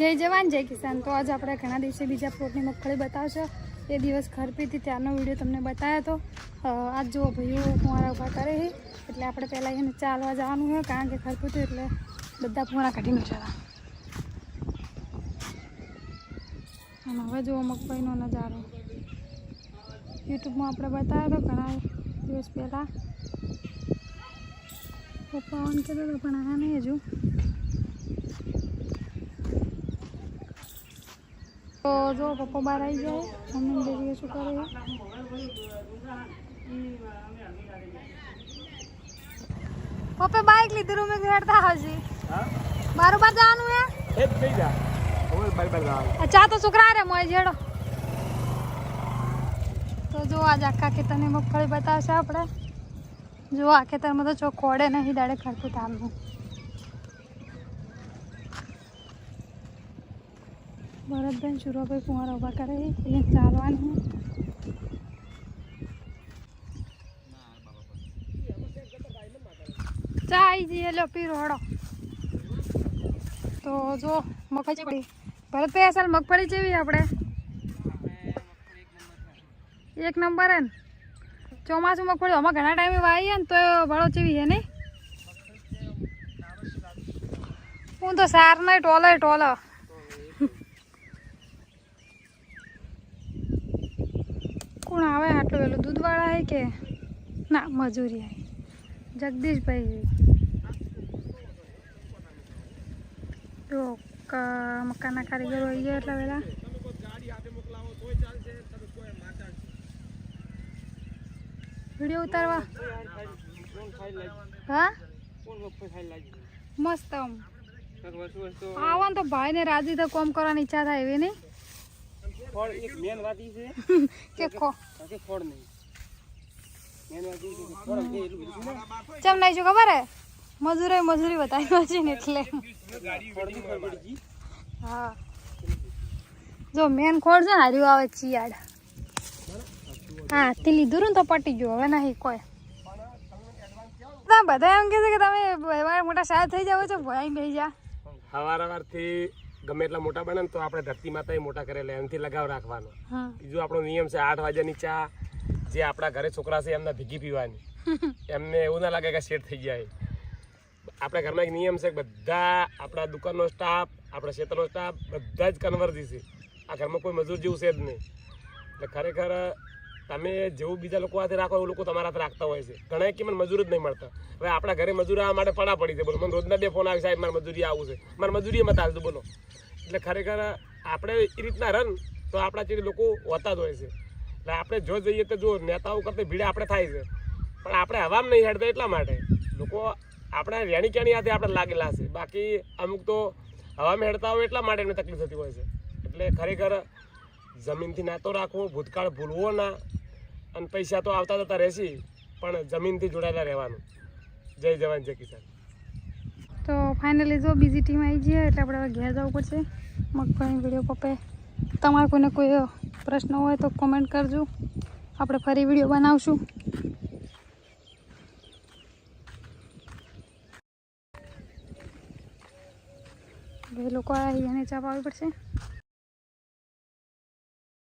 જય જવાન જય કિસાન। તો આજ આપણે ઘણા દિવસે બીજા પ્લોટની મગફળી બતાવશો। એ દિવસ ખરપી હતી ત્યારનો વિડીયો તમને બતાવ્યો તો। આજ જો ભાઈઓ ફુવારા ઊભા કરે છે એટલે આપણે પહેલાં એને ચાલવા જવાનું છે, કારણ કે ખરપી હતું એટલે બધા ફુવારા કાઢીને જવા। અને હવે જુઓ મગફળીનો નજારો યુટ્યુબમાં આપણે બતાવ્યો તો ઘણા દિવસ પહેલાં। પપ્પા ઓન કર્યો હતો પણ આ નહીં હજુ। તો જો પપ્પા બહાર આવી જાય, મમ્મી બેસી શું કરે છે। પપ્પા બાઇક લીધી રૂમે ઘેરતા હજી બારોબાર જવાનું હે એક થઈ જા ઓય બાર અચ્છા તો છોકરા રે મોય જેડો। તો જો આજ આખા ખેતરની મગફળી બતાવશે આપણે। જો આ ખેતરમાં તો ચોક ખોડે નહીં દાડે ખરપું તાલવું। ભરતબેન સુરાભાઈ ફુવારા ઊભા કરે એ ચાલવાનું ચા આવી જઈએ લો પીરો હડો। તો જો મગફળી પડી ભરતભાઈ અસલ મગફળી જેવી આપણે એક નંબર હે ને। ચોમાસું મગફળી આમાં ઘણા ટાઈમે વાવીએ ને તો ભળો જેવી હે નહીં। હું તો સાર નહીં ટોલો કોણ આવે આટલું વેલું દૂધવાળા હે કે ના મજૂરી હે જગદીશભાઈ। જો મકાનના કારીગરો આવી ગયા એટલા વેલા। વિડીયો ઉતારવા હા મસ્ત આવવાનું તો ભાઈ ને રાજી તો કોમ કરવાની ઈચ્છા થાય એવી નહીં ચમ નહીં શું ખબર હે મજૂરી બતાવી છે ને એટલે હા જો મેન ખોડ છે ને હાર્યું આવે ચિયાડ હા તે લીધું ને તો પટી ગયું હવે નહીં કોઈ। બધા એમ કે છે કે તમે મોટા સાહેબ થઈ જાવ છો ભણાઈ બેસી જા સવારથી ગમે એટલા મોટા બને ને તો આપણે ધરતી માતા મોટા કરેલા એમથી લગાવ રાખવાનો। બીજું આપણો નિયમ છે 8 વાગ્યાની ચા જે આપણા ઘરે છોકરા છે એમને ભીગી પીવાની। એમને એવું ના લાગે કે સેટ થઈ જાય। આપણા ઘરમાં એક નિયમ છે કે બધા આપણા દુકાનનો સ્ટાફ આપણા ક્ષેત્રનો સ્ટાફ બધા જ કન્વર્જી છે। આ ઘરમાં કોઈ મજૂર જેવું છે જ નહીં। એટલે ખરેખર તમે જેવું બીજા લોકો હાથે રાખો એવું લોકો તમારા હાથે રાખતા હોય છે। ઘણા કે મને મજૂર જ નહીં મળતા। હવે આપણા ઘરે મજૂર આવવા માટે પડા પડી છે। બોલો મને રોજના 2 ફોન આવે સાહેબ મારે મજૂરી આવું છે, મારે મજૂરી મત હાલતું બોલો। એટલે ખરેખર આપણે એ રીતના રન તો આપણા જેવી લોકો હોતા જ હોય છે। એટલે આપણે જો જઈએ તો જો નેતાઓ કરતા ભીડ આપણે થાય છે, પણ આપણે હવામાં નહીં હેડતા એટલા માટે લોકો આપણે રેણી કેણી હાથે આપણે લાગેલા છે। બાકી અમુક તો હવામાં હેડતા હોય એટલા માટે એમને તકલીફ થતી હોય છે। એટલે ખરેખર જમીનથી નાતો રાખવો, ભૂતકાળ ભૂલવો ના, અને પૈસા તો આવતા જતા રહેશે પણ જમીનથી જોડાયેલા રહેવાનું। જય જવાન જય કિસાન। તો ફાઇનલી જો બીજી ટીમ આવી જઈએ એટલે આપણે હવે ઘેર જવું પડશે। મગફળી વિડીયો પપ્પે તમારે કોઈને કોઈ પ્રશ્ન હોય તો કોમેન્ટ કરજો, આપણે ફરી વિડીયો બનાવશું। એ લોકો એને ચા પાવી પડશે।